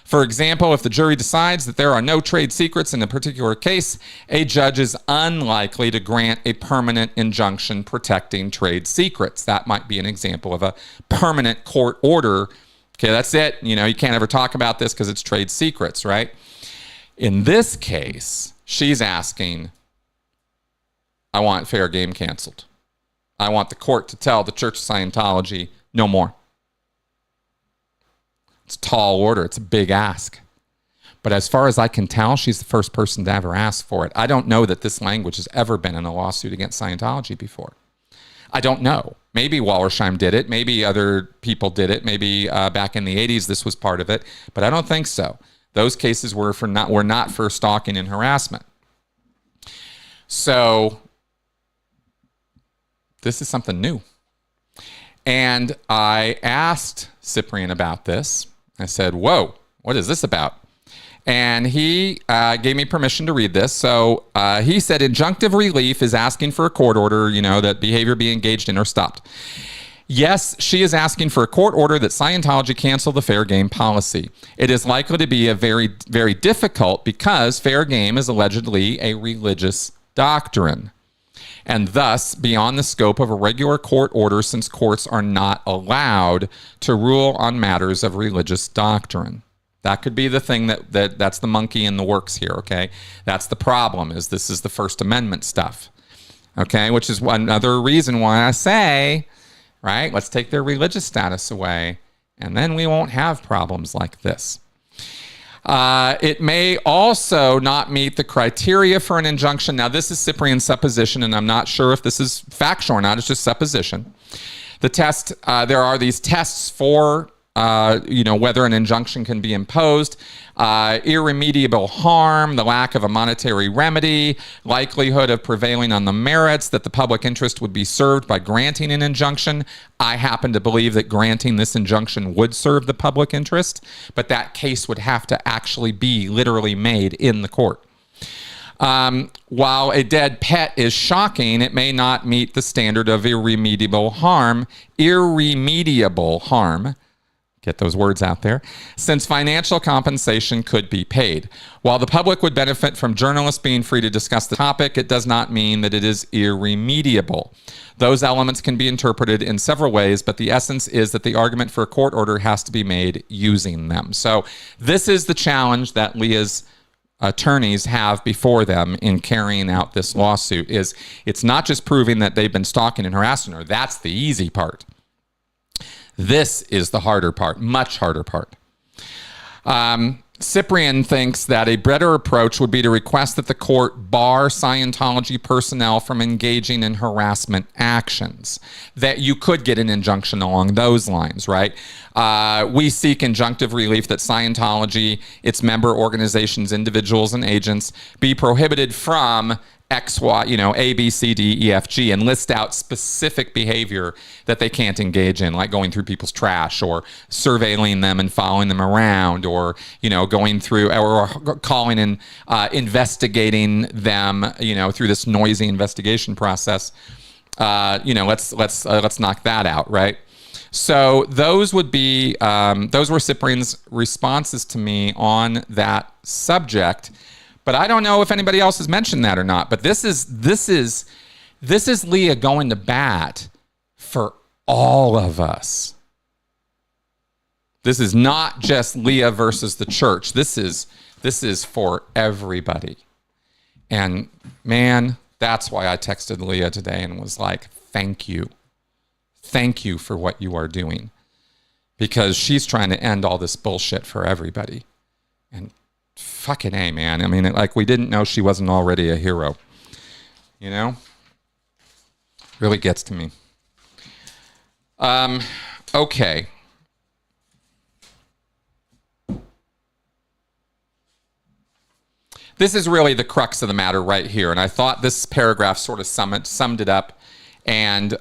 For example, if the jury decides that there are no trade secrets in a particular case, a judge is unlikely to grant a permanent injunction protecting trade secrets. That might be an example of a permanent court order. Okay, that's it. You can't ever talk about this because it's trade secrets, right? In this case, she's asking I want fair game canceled. I want the court to tell the Church of Scientology no more. It's a tall order. It's a big ask. But as far as I can tell, she's the first person to ever ask for it. I don't know that this language has ever been in a lawsuit against Scientology before. I don't know. Maybe Wallersheim did it. Maybe other people did it. Maybe back in the 80s this was part of it. But I don't think so. Those cases were not for stalking and harassment. So this is something new. And I asked Cyprian about this. I said, whoa, what is this about? And he gave me permission to read this. So he said injunctive relief is asking for a court order, that behavior be engaged in or stopped. Yes, she is asking for a court order that Scientology cancel the fair game policy. It is likely to be a very, very difficult because fair game is allegedly a religious doctrine, and thus beyond the scope of a regular court order since courts are not allowed to rule on matters of religious doctrine. That could be the thing that's the monkey in the works here, okay? That's the problem, is this is the First Amendment stuff, okay? Which is another reason why I say, right, let's take their religious status away, and then we won't have problems like this. It may also not meet the criteria for an injunction. Now, this is Cyprian's supposition, and I'm not sure if this is factual or not. It's just supposition. The test, there are these tests for whether an injunction can be imposed, irremediable harm, the lack of a monetary remedy, likelihood of prevailing on the merits, that the public interest would be served by granting an injunction. I happen to believe that granting this injunction would serve the public interest, but that case would have to actually be literally made in the court. While a dead pet is shocking, it may not meet the standard of irremediable harm. Irremediable harm. Get those words out there. Since financial compensation could be paid. While the public would benefit from journalists being free to discuss the topic, it does not mean that it is irremediable. Those elements can be interpreted in several ways, but the essence is that the argument for a court order has to be made using them. So this is the challenge that Leah's attorneys have before them in carrying out this lawsuit. Is it's not just proving that they've been stalking and harassing her. That's the easy part. This is the harder part, much harder part. Cyprian thinks that a better approach would be to request that the court bar Scientology personnel from engaging in harassment actions. That you could get an injunction along those lines, right? We seek injunctive relief that Scientology, its member organizations, individuals, and agents be prohibited from X, Y, A, B, C, D, E, F, G, and list out specific behavior that they can't engage in, like going through people's trash or surveilling them and following them around, or, going through or calling and investigating them, through this noisy investigation process. Let's knock that out, right? So those would be, those were Cyprian's responses to me on that subject. But I don't know if anybody else has mentioned that or not. But this is Leah going to bat for all of us. This is not just Leah versus the church. This is for everybody. And man, that's why I texted Leah today and was like, thank you. Thank you for what you are doing. Because she's trying to end all this bullshit for everybody. And fucking A, man. I mean, we didn't know she wasn't already a hero. Really gets to me. Okay. This is really the crux of the matter right here. And I thought this paragraph sort of summed it up. And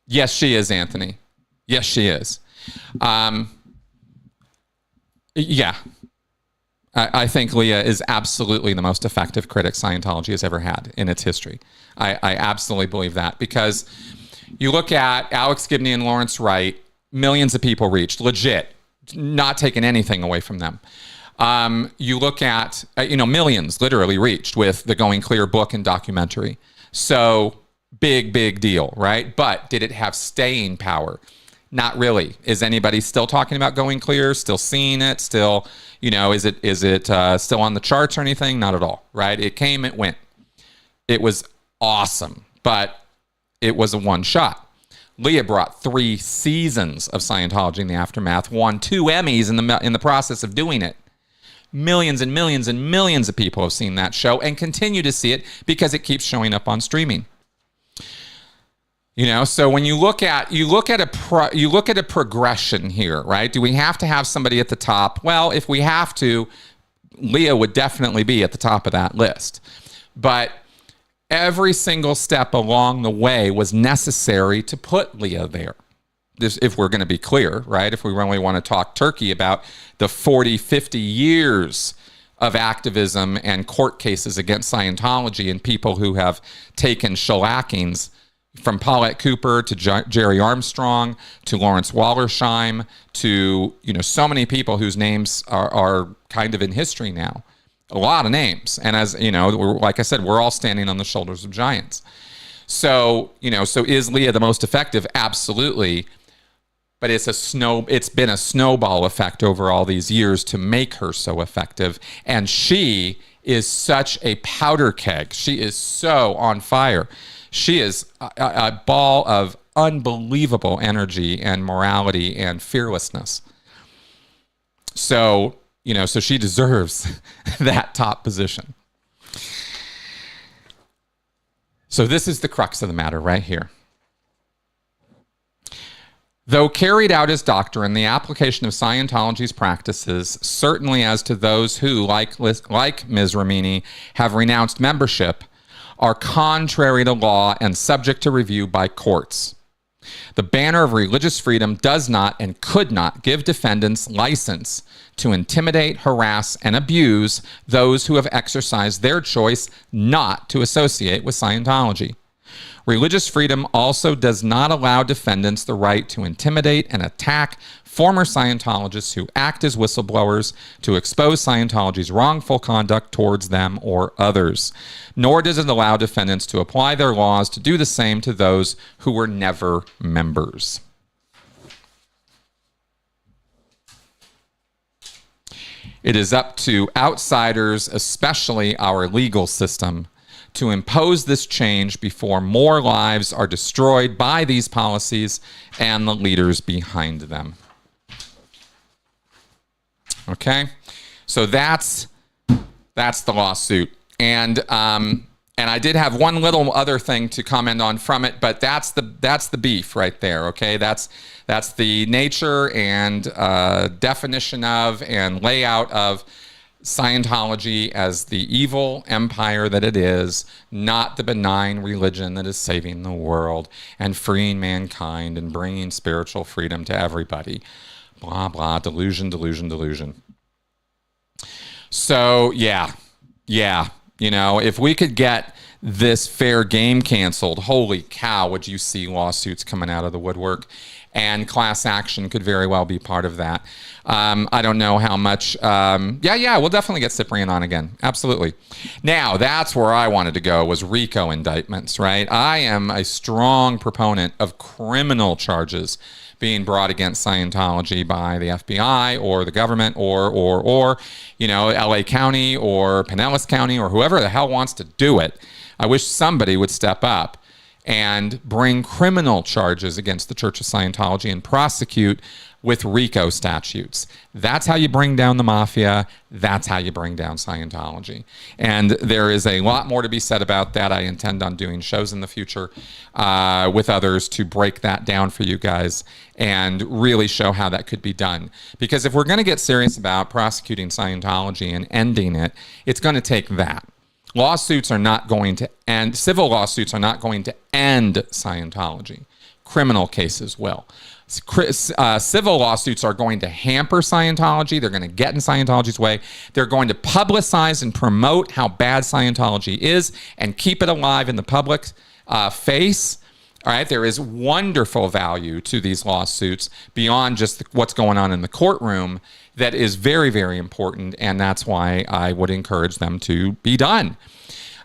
yes, she is, Anthony. Yes, she is. Yeah. I think Leah is absolutely the most effective critic Scientology has ever had in its history. I absolutely believe that, because you look at Alex Gibney and Lawrence Wright, millions of people reached, legit, not taking anything away from them. You look at, millions literally reached with the Going Clear book and documentary. So big deal, right? But did it have staying power? Not really. Is anybody still talking about Going Clear? Still seeing it? Still, is it still on the charts or anything? Not at all, right? It came, it went. It was awesome, but it was a one shot. Leah brought 3 seasons of Scientology in the aftermath, won 2 Emmys in the process of doing it. Millions and millions and millions of people have seen that show and continue to see it because it keeps showing up on streaming. You know, so when you look at a progression here, right? Do we have to have somebody at the top? Well, if we have to, Leah would definitely be at the top of that list. But every single step along the way was necessary to put Leah there. If we're going to be clear, right? If we really want to talk turkey about the 40, 50 years of activism and court cases against Scientology and people who have taken shellackings, from Paulette Cooper to Jerry Armstrong to Lawrence Wallersheim to, you know, so many people whose names are kind of in history now. A lot of names. And as, you know, like I said, we're all standing on the shoulders of giants. So, you know, so is Leah the most effective? Absolutely. But it's been a snowball effect over all these years to make her so effective. And she is such a powder keg. She is so on fire. She is a ball of unbelievable energy and morality and fearlessness. So, you know, so she deserves that top position. So this is the crux of the matter right here. Though carried out as doctrine, the application of Scientology's practices, certainly as to those who, like Ms. Remini, have renounced membership, are contrary to law and subject to review by courts. The banner of religious freedom does not and could not give defendants license to intimidate, harass, and abuse those who have exercised their choice not to associate with Scientology. Religious freedom also does not allow defendants the right to intimidate and attack former Scientologists who act as whistleblowers to expose Scientology's wrongful conduct towards them or others. Nor does it allow defendants to apply their laws to do the same to those who were never members. It is up to outsiders, especially our legal system, to impose this change before more lives are destroyed by these policies and the leaders behind them. Okay, so that's the lawsuit, and I did have one little other thing to comment on from it, but that's the beef right there. Okay, that's the nature and definition of and layout of Scientology as the evil empire that it is, not the benign religion that is saving the world and freeing mankind and bringing spiritual freedom to everybody. Blah, blah, delusion, delusion, delusion. So, yeah, you know, if we could get this fair game canceled, holy cow, would you see lawsuits coming out of the woodwork? And class action could very well be part of that. I don't know how much. We'll definitely get Cyprian on again. Absolutely. Now, that's where I wanted to go, was RICO indictments, right? I am a strong proponent of criminal charges being brought against Scientology by the FBI or the government or you know, LA County or Pinellas County or whoever the hell wants to do it. I wish somebody would step up and bring criminal charges against the Church of Scientology and prosecute with RICO statutes. That's how you bring down the mafia. That's how you bring down Scientology. And there is a lot more to be said about that. I intend on doing shows in the future with others to break that down for you guys and really show how that could be done. Because if we're going to get serious about prosecuting Scientology and ending it, it's going to take that. Lawsuits are not going to end, civil lawsuits are not going to end Scientology. Criminal cases will. Civil lawsuits are going to hamper Scientology. They're going to get in Scientology's way. They're going to publicize and promote how bad Scientology is and keep it alive in the public face. All right, there is wonderful value to these lawsuits beyond just what's going on in the courtroom that is very, very important, and that's why I would encourage them to be done.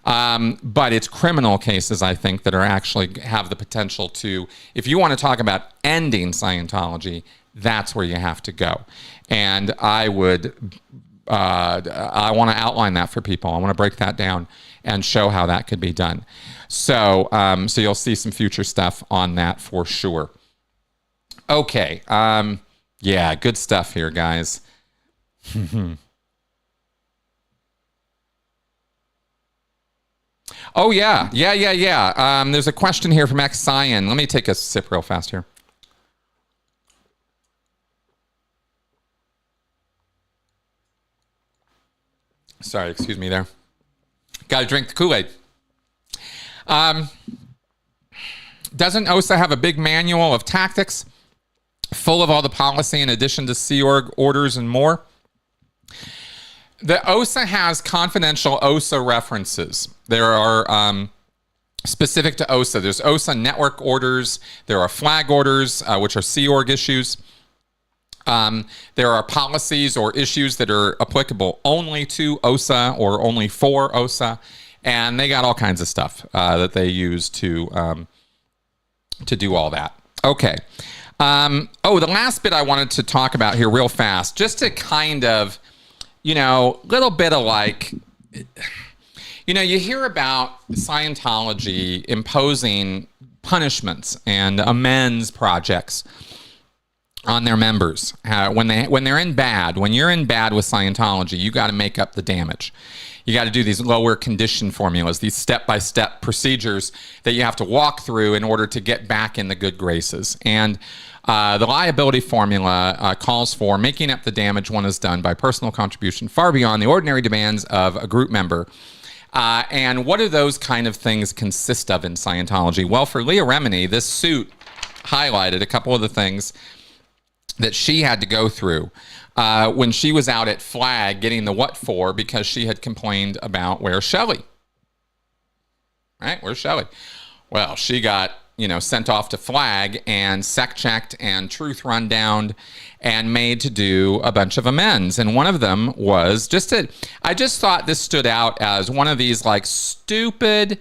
But it's criminal cases, I think, that are actually have the potential to, if you want to talk about ending Scientology, that's where you have to go. And I would I want to outline that for people. I want to break that down and show how that could be done. So, so you'll see some future stuff on that for sure. Okay. Yeah, good stuff here, guys. Oh, yeah. There's a question here from X-Cyan. Let me take a sip real fast here. Sorry, excuse me there. Got to drink the Kool-Aid. Doesn't OSA have a big manual of tactics full of all the policy in addition to Sea Org orders and more? The OSA has confidential OSA references. There are specific to OSA. There's OSA network orders. There are flag orders, which are Sea Org issues. There are policies or issues that are applicable only to OSA or only for OSA. And they got all kinds of stuff that they use to do all that. Okay. The last bit I wanted to talk about here real fast, just to kind of, little bit of like, you hear about Scientology imposing punishments and amends projects on their members. When you're in bad with Scientology, you got to make up the damage. You got to do these lower condition formulas, these step-by-step procedures that you have to walk through in order to get back in the good graces. And the liability formula calls for making up the damage one has done by personal contribution far beyond the ordinary demands of a group member. And what do those kind of things consist of in Scientology? Well, for Leah Remini, this suit highlighted a couple of the things that she had to go through when she was out at Flag getting the what for because she had complained about where's Shelley. Right? Where's Shelley? Well, she got, sent off to Flag and sec-checked and truth rundown and made to do a bunch of amends. And one of them was I just thought this stood out as one of these like stupid,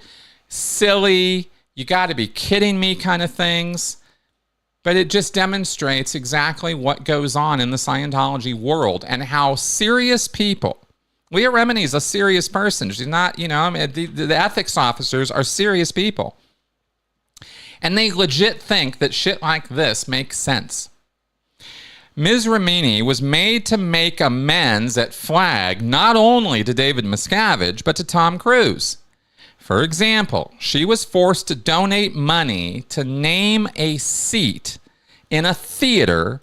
silly, you got to be kidding me kind of things. But it just demonstrates exactly what goes on in the Scientology world and how serious people. Leah Remini is a serious person. She's not, the ethics officers are serious people. And they legit think that shit like this makes sense. Ms. Remini was made to make amends at Flag not only to David Miscavige, but to Tom Cruise. For example, she was forced to donate money to name a seat in a theater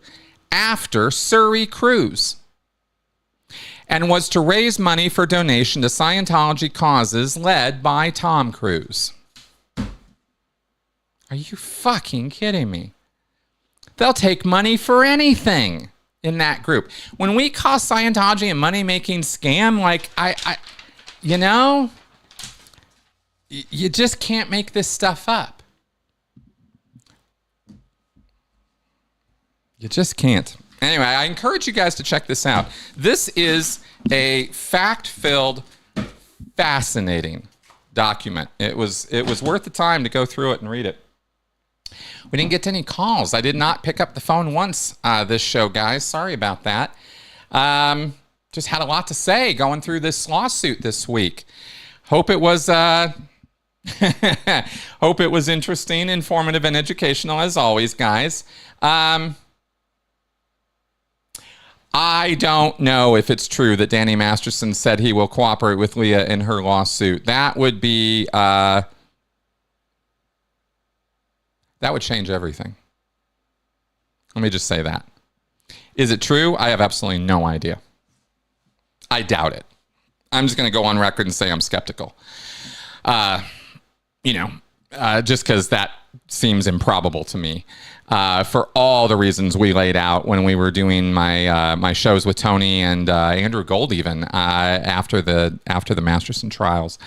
after Surrey Cruise and was to raise money for donation to Scientology causes led by Tom Cruise. Are you fucking kidding me? They'll take money for anything in that group. When we call Scientology a money-making scam, like, you just can't make this stuff up. You just can't. Anyway, I encourage you guys to check this out. This is a fact-filled, fascinating document. It was worth the time to go through it and read it. We didn't get to any calls. I did not pick up the phone once this show, guys. Sorry about that. Just had a lot to say going through this lawsuit this week. Hope it was hope it was interesting, informative, and educational as always, guys. I don't know if it's true that Danny Masterson said he will cooperate with Leah in her lawsuit. That would be that would change everything. Let me just say that. Is it true? I have absolutely no idea. I doubt it. I'm just going to go on record and say I'm skeptical. Just because that seems improbable to me. For all the reasons we laid out when we were doing my shows with Tony and Andrew Gold, even after the Masterson trials.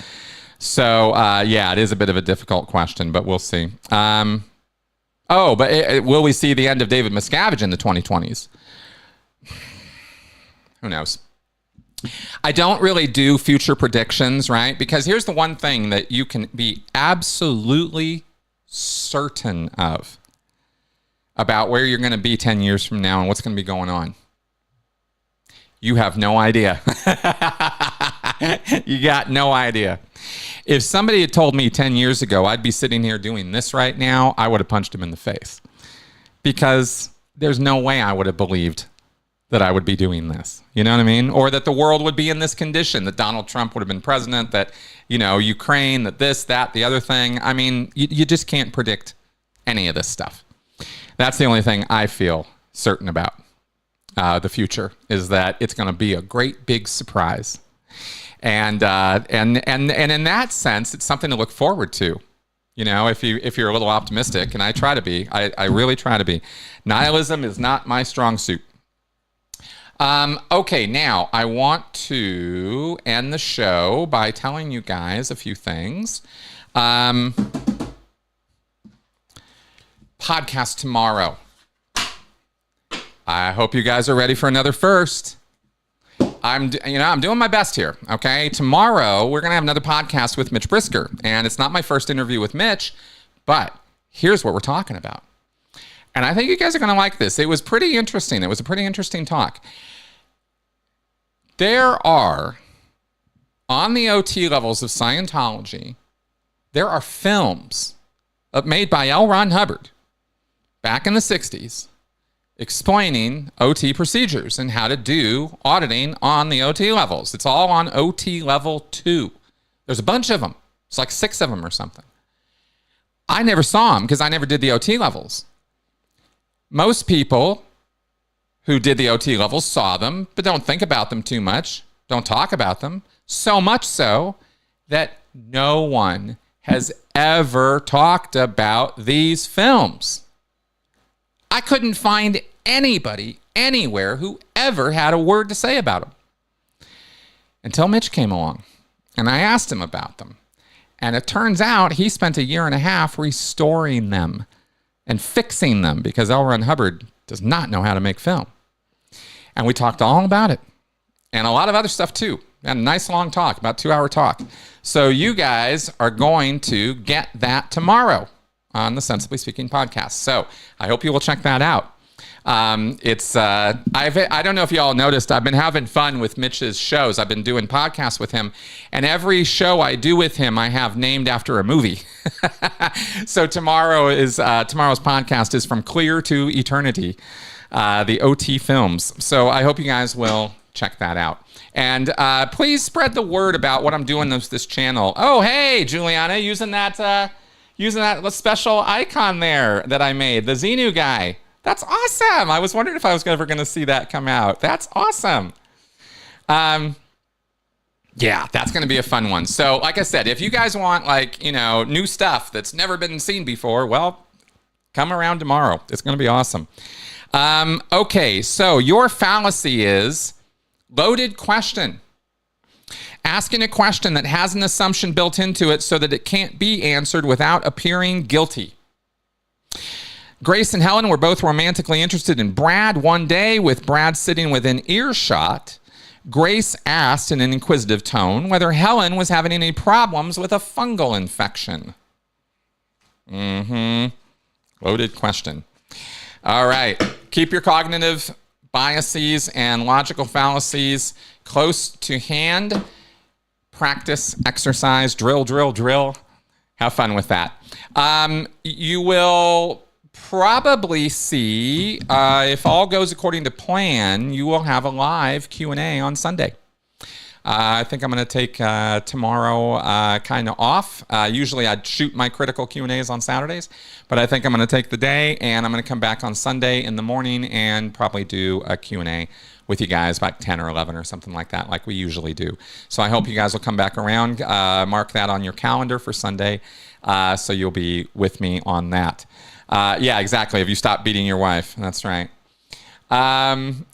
So it is a bit of a difficult question, but we'll see. Will we see the end of David Miscavige in the 2020s? Who knows? I don't really do future predictions, right? Because here's the one thing that you can be absolutely certain of about where you're going to be 10 years from now and what's going to be going on. You have no idea. You got no idea. If somebody had told me 10 years ago I'd be sitting here doing this right now, I would have punched him in the face. Because there's no way I would have believed that I would be doing this. You know what I mean? Or that the world would be in this condition, that Donald Trump would have been president, that, you know, Ukraine, that this, that, the other thing. I mean, you just can't predict any of this stuff. That's the only thing I feel certain about the future, is that it's going to be a great big surprise. And in that sense, it's something to look forward to. You know, if you're a little optimistic, and I try to be, I really try to be. Nihilism is not my strong suit. Okay, now I want to end the show by telling you guys a few things. Podcast tomorrow. I hope you guys are ready for another first. I'm doing my best here, okay? Tomorrow, we're going to have another podcast with Mitch Brisker, and it's not my first interview with Mitch, but here's what we're talking about. And I think you guys are going to like this. It was pretty interesting. It was a pretty interesting talk. There are, on the OT levels of Scientology, there are films made by L. Ron Hubbard back in the 60s explaining OT procedures and how to do auditing on the OT levels. It's all on OT level 2. There's a bunch of them. It's like 6 of them or something. I never saw them because I never did the OT levels. Most people who did the OT levels saw them, but don't think about them too much, don't talk about them, so much so that no one has ever talked about these films. I couldn't find anybody anywhere who ever had a word to say about them until Mitch came along, and I asked him about them. And it turns out he spent 1.5 years restoring them and fixing them, because L. Ron Hubbard does not know how to make film. And we talked all about it, and a lot of other stuff too. And a nice long talk, about 2-hour talk. So you guys are going to get that tomorrow on the Sensibly Speaking podcast. So I hope you will check that out. I don't know if you all noticed, I've been having fun with Mitch's shows. I've been doing podcasts with him, and every show I do with him, I have named after a movie. So tomorrow's podcast is From Clear to Eternity, the OT films. So I hope you guys will check that out. And please spread the word about what I'm doing this channel. Oh, hey, Juliana, using that special icon there that I made, the Xenu guy. That's awesome. I was wondering if I was ever going to see that come out. That's awesome. Yeah, that's going to be a fun one. So, like I said, if you guys want, new stuff that's never been seen before, well, come around tomorrow. It's going to be awesome. Okay, so your fallacy is loaded question. Asking a question that has an assumption built into it so that it can't be answered without appearing guilty. Grace and Helen were both romantically interested in Brad. One day, with Brad sitting within earshot, Grace asked in an inquisitive tone whether Helen was having any problems with a fungal infection. Loaded question. All right. Keep your cognitive biases and logical fallacies close to hand. Practice, exercise, drill. Have fun with that. You will probably see, if all goes according to plan, you will have a live Q&A on Sunday. I think I'm going to take tomorrow kind of off. Usually I'd shoot my critical Q&As on Saturdays, but I think I'm going to take the day, and I'm going to come back on Sunday in the morning and probably do a Q&A with you guys about 10 or 11 or something like that, like we usually do. So I hope you guys will come back around. Mark that on your calendar for Sunday, so you'll be with me on that. Yeah, exactly. If you stop beating your wife, that's right.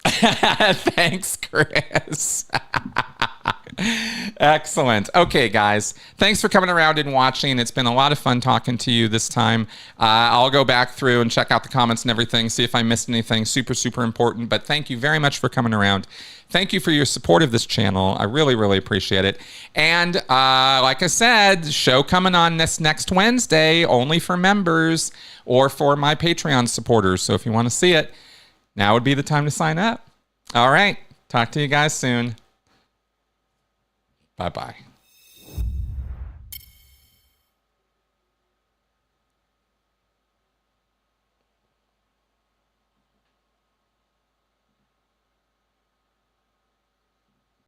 Thanks, Chris. Excellent. Okay, guys. Thanks for coming around and watching. It's been a lot of fun talking to you this time. I'll go back through and check out the comments and everything, see if I missed anything super, super important. But thank you very much for coming around. Thank you for your support of this channel. I really, really appreciate it. And like I said, show coming on this next Wednesday, only for members or for my Patreon supporters. So if you want to see it, now would be the time to sign up. All right. Talk to you guys soon. Bye-bye.